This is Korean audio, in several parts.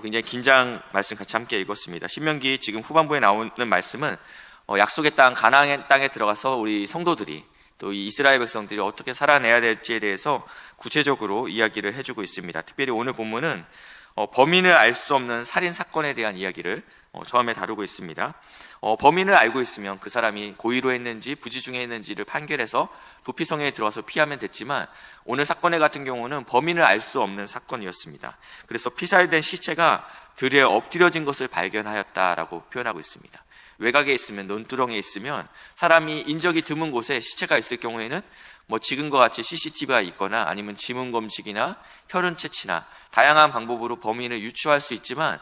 굉장히 긴장 말씀 같이 함께 읽었습니다. 신명기 지금 후반부에 나오는 말씀은 약속의 땅 가나안 땅에 들어가서 우리 성도들이 또 이 이스라엘 백성들이 어떻게 살아내야 될지에 대해서 구체적으로 이야기를 해주고 있습니다. 특별히 오늘 본문은 범인을 알 수 없는 살인 사건에 대한 이야기를 처음에 다루고 있습니다. 범인을 알고 있으면 그 사람이 고의로 했는지 부지중에 했는지를 판결해서 도피성에 들어와서 피하면 됐지만 오늘 사건의 같은 경우는 범인을 알 수 없는 사건이었습니다. 그래서 피살된 시체가 들에 엎드려진 것을 발견하였다라고 표현하고 있습니다. 외곽에 있으면, 논두렁에 있으면 사람이 인적이 드문 곳에 시체가 있을 경우에는 지금과 같이 CCTV가 있거나 아니면 지문 검식이나 혈흔 채취나 다양한 방법으로 범인을 유추할 수 있지만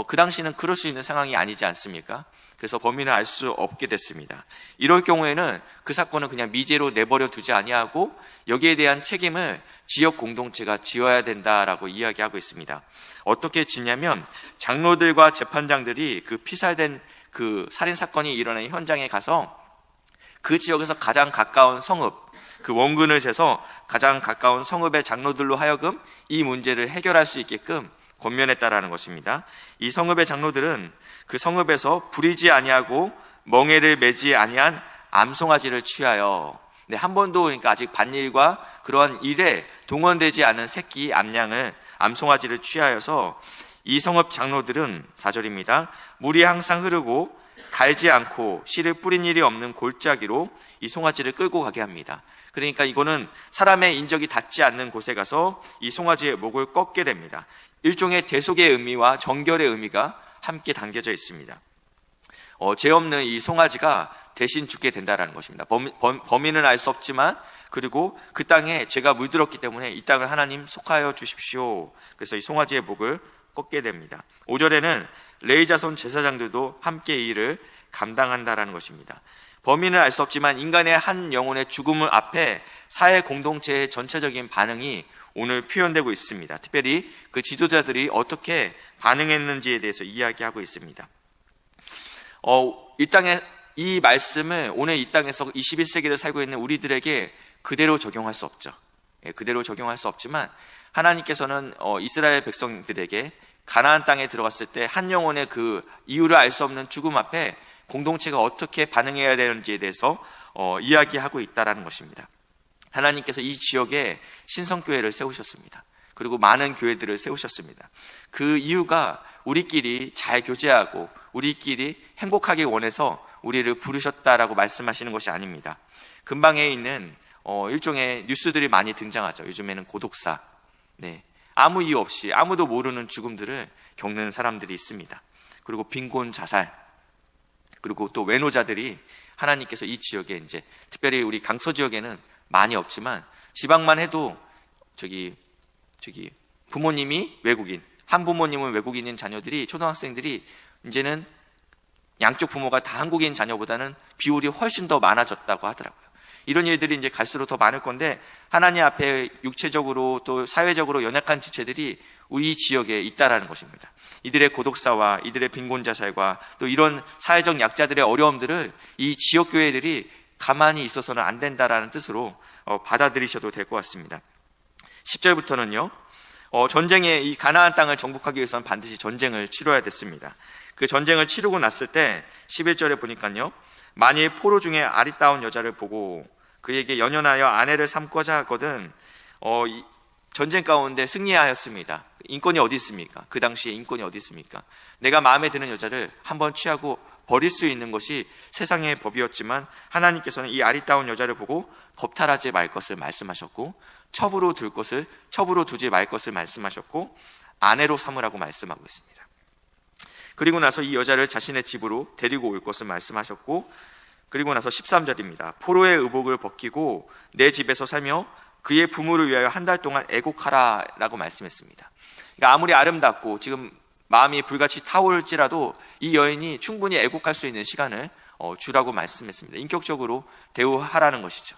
그 당시는 그럴 수 있는 상황이 아니지 않습니까? 그래서 범인을 알 수 없게 됐습니다. 이럴 경우에는 그 사건은 그냥 미제로 내버려 두지 아니하고 여기에 대한 책임을 지역 공동체가 지어야 된다라고 이야기하고 있습니다. 어떻게 지냐면 장로들과 재판장들이 그 피살된 그 살인 사건이 일어난 현장에 가서 그 지역에서 가장 가까운 성읍, 그 원근을 재서 가장 가까운 성읍의 장로들로 하여금 이 문제를 해결할 수 있게끔 권면했다라는 것입니다. 이 성읍의 장로들은 그 성읍에서 부리지 아니하고 멍에를 매지 아니한 암송아지를 취하여, 한 번도 그러니까 아직 밭일과 그러한 일에 동원되지 않은 새끼 암양을 암송아지를 취하여서 이 성읍 장로들은 4절입니다. 물이 항상 흐르고 갈지 않고 씨를 뿌린 일이 없는 골짜기로 이 송아지를 끌고 가게 합니다. 그러니까 이거는 사람의 인적이 닿지 않는 곳에 가서 이 송아지의 목을 꺾게 됩니다. 일종의 대속의 의미와 정결의 의미가 함께 담겨져 있습니다. 죄 없는 이 송아지가 대신 죽게 된다는 것입니다. 범인은 알 수 없지만 그리고 그 땅에 죄가 물들었기 때문에 이 땅을 하나님 속하여 주십시오. 그래서 이 송아지의 목을 꺾게 됩니다. 5절에는 레위 자손 제사장들도 함께 이 일을 감당한다라는 것입니다. 범인을 알 수 없지만 인간의 한 영혼의 죽음을 앞에 사회 공동체의 전체적인 반응이 오늘 표현되고 있습니다. 특별히 그 지도자들이 어떻게 반응했는지에 대해서 이야기하고 있습니다. 이 말씀을 오늘 이 땅에서 21세기를 살고 있는 우리들에게 그대로 적용할 수 없죠. 그대로 적용할 수 없지만 하나님께서는 이스라엘 백성들에게 가나안 땅에 들어갔을 때 한 영혼의 그 이유를 알 수 없는 죽음 앞에 공동체가 어떻게 반응해야 되는지에 대해서 이야기하고 있다는 것입니다. 하나님께서 이 지역에 신성교회를 세우셨습니다. 그리고 많은 교회들을 세우셨습니다. 그 이유가 우리끼리 잘 교제하고 우리끼리 행복하게 원해서 우리를 부르셨다라고 말씀하시는 것이 아닙니다. 근방에 있는 일종의 뉴스들이 많이 등장하죠. 요즘에는 고독사, 아무 이유 없이 아무도 모르는 죽음들을 겪는 사람들이 있습니다. 그리고 빈곤 자살, 그리고 또 외노자들이 하나님께서 이 지역에 이제 특별히 우리 강서 지역에는 많이 없지만 지방만 해도 부모님이 외국인, 한 부모님은 외국인인 자녀들이, 초등학생들이 이제는 양쪽 부모가 다 한국인 자녀보다는 비율이 훨씬 더 많아졌다고 하더라고요. 이런 일들이 이제 갈수록 더 많을 건데 하나님 앞에 육체적으로 또 사회적으로 연약한 지체들이 우리 지역에 있다라는 것입니다. 이들의 고독사와 이들의 빈곤 자살과 또 이런 사회적 약자들의 어려움들을 이 지역 교회들이 가만히 있어서는 안 된다라는 뜻으로 받아들이셔도 될 것 같습니다. 10절부터는요, 전쟁에 이 가나안 땅을 정복하기 위해서는 반드시 전쟁을 치러야 됐습니다. 그 전쟁을 치르고 났을 때 11절에 보니까요, 만일 포로 중에 아리따운 여자를 보고 그에게 연연하여 아내를 삼고자 하거든 전쟁 가운데 승리하였습니다. 인권이 어디 있습니까? 그 당시에 인권이 어디 있습니까? 내가 마음에 드는 여자를 한번 취하고 버릴 수 있는 것이 세상의 법이었지만 하나님께서는 이 아리따운 여자를 보고 겁탈하지 말 것을 말씀하셨고 첩으로 두지 말 것을 말씀하셨고 아내로 삼으라고 말씀하고 있습니다. 그리고 나서 이 여자를 자신의 집으로 데리고 올 것을 말씀하셨고, 그리고 나서 13절입니다. 포로의 의복을 벗기고 내 집에서 살며 그의 부모를 위하여 한 달 동안 애곡하라 라고 말씀했습니다. 그러니까 아무리 아름답고 지금 마음이 불같이 타올지라도 이 여인이 충분히 애곡할 수 있는 시간을 주라고 말씀했습니다. 인격적으로 대우하라는 것이죠.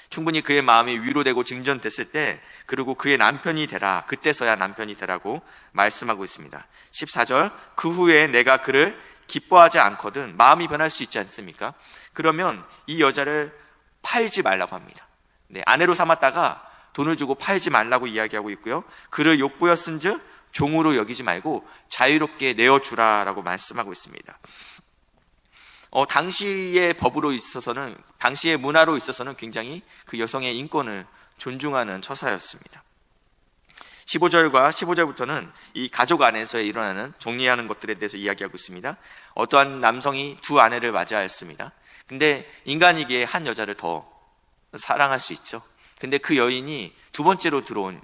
충분히 그의 마음이 위로되고 증전됐을 때, 그리고 그의 남편이 되라, 그때서야 남편이 되라고 말씀하고 있습니다. 14절, 그 후에 내가 그를 기뻐하지 않거든. 마음이 변할 수 있지 않습니까? 그러면 이 여자를 팔지 말라고 합니다. 아내로 삼았다가 돈을 주고 팔지 말라고 이야기하고 있고요. 그를 욕보였은즉 종으로 여기지 말고 자유롭게 내어주라라고 말씀하고 있습니다. 당시의 법으로 있어서는, 당시의 문화로 있어서는 굉장히 그 여성의 인권을 존중하는 처사였습니다. 15절과 15절부터는 이 가족 안에서 일어나는 정리하는 것들에 대해서 이야기하고 있습니다. 어떠한 남성이 두 아내를 맞이하였습니다. 근데 인간이기에 한 여자를 더 사랑할 수 있죠. 근데 그 여인이 두 번째로 들어온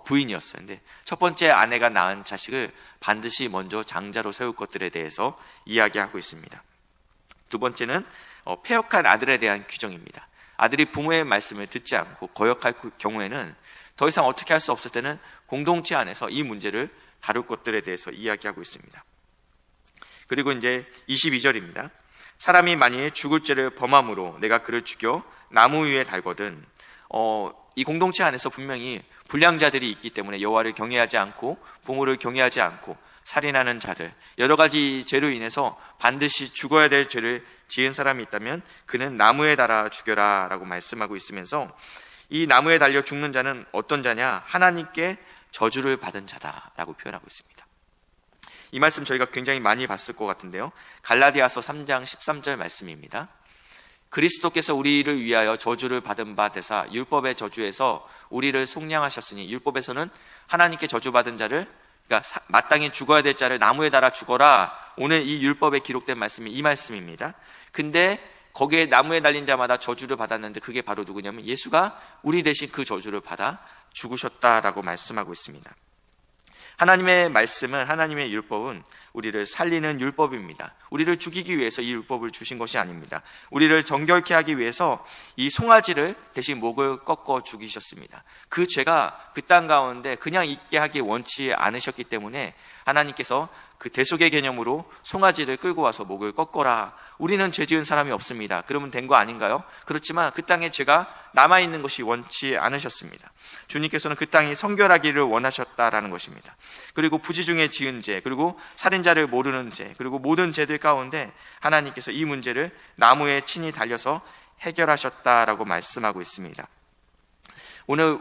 부인이었어요. 근데 첫 번째 아내가 낳은 자식을 반드시 먼저 장자로 세울 것들에 대해서 이야기하고 있습니다. 두 번째는 패역한 아들에 대한 규정입니다. 아들이 부모의 말씀을 듣지 않고 거역할 경우에는 더 이상 어떻게 할 수 없을 때는 공동체 안에서 이 문제를 다룰 것들에 대해서 이야기하고 있습니다. 그리고 이제 22절입니다. 사람이 만일 죽을 죄를 범함으로 내가 그를 죽여 나무 위에 달거든. 이 공동체 안에서 분명히 불량자들이 있기 때문에 여호와를 경외하지 않고 부모를 경외하지 않고 살인하는 자들, 여러 가지 죄로 인해서 반드시 죽어야 될 죄를 지은 사람이 있다면 그는 나무에 달아 죽여라 라고 말씀하고 있으면서, 이 나무에 달려 죽는 자는 어떤 자냐? 하나님께 저주를 받은 자다라고 표현하고 있습니다. 이 말씀 저희가 굉장히 많이 봤을 것 같은데요, 갈라디아서 3장 13절 말씀입니다. 그리스도께서 우리를 위하여 저주를 받은 바 되사 율법의 저주에서 우리를 속량하셨으니, 율법에서는 하나님께 저주받은 자를, 그러니까 마땅히 죽어야 될 자를 나무에 달아 죽어라, 오늘 이 율법에 기록된 말씀이 이 말씀입니다. 근데 거기에 나무에 달린 자마다 저주를 받았는데 그게 바로 누구냐면 예수가 우리 대신 그 저주를 받아 죽으셨다라고 말씀하고 있습니다. 하나님의 말씀은, 하나님의 율법은 우리를 살리는 율법입니다. 우리를 죽이기 위해서 이 율법을 주신 것이 아닙니다. 우리를 정결케 하기 위해서 이 송아지를 대신 목을 꺾어 죽이셨습니다. 그 죄가 그 땅 가운데 그냥 있게 하기 원치 않으셨기 때문에 하나님께서 그 대속의 개념으로 송아지를 끌고 와서 목을 꺾어라. 우리는 죄 지은 사람이 없습니다. 그러면 된 거 아닌가요? 그렇지만 그 땅에 죄가 남아있는 것이 원치 않으셨습니다. 주님께서는 그 땅이 성결하기를 원하셨다라는 것입니다. 그리고 부지 중에 지은 죄, 그리고 살인자를 모르는 죄, 그리고 모든 죄들 가운데 하나님께서 이 문제를 나무에 친히 달려서 해결하셨다라고 말씀하고 있습니다. 오늘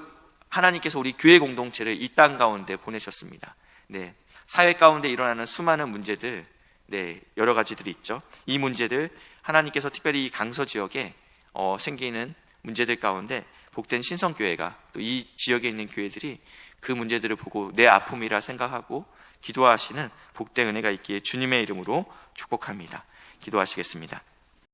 하나님께서 우리 교회 공동체를 이 땅 가운데 보내셨습니다. 네, 사회 가운데 일어나는 수많은 문제들, 여러 가지들이 있죠. 이 문제들, 하나님께서 특별히 이 강서 지역에 생기는 문제들 가운데 복된 신성교회가, 또 이 지역에 있는 교회들이 그 문제들을 보고 내 아픔이라 생각하고 기도하시는 복된 은혜가 있기에 주님의 이름으로 축복합니다. 기도하시겠습니다.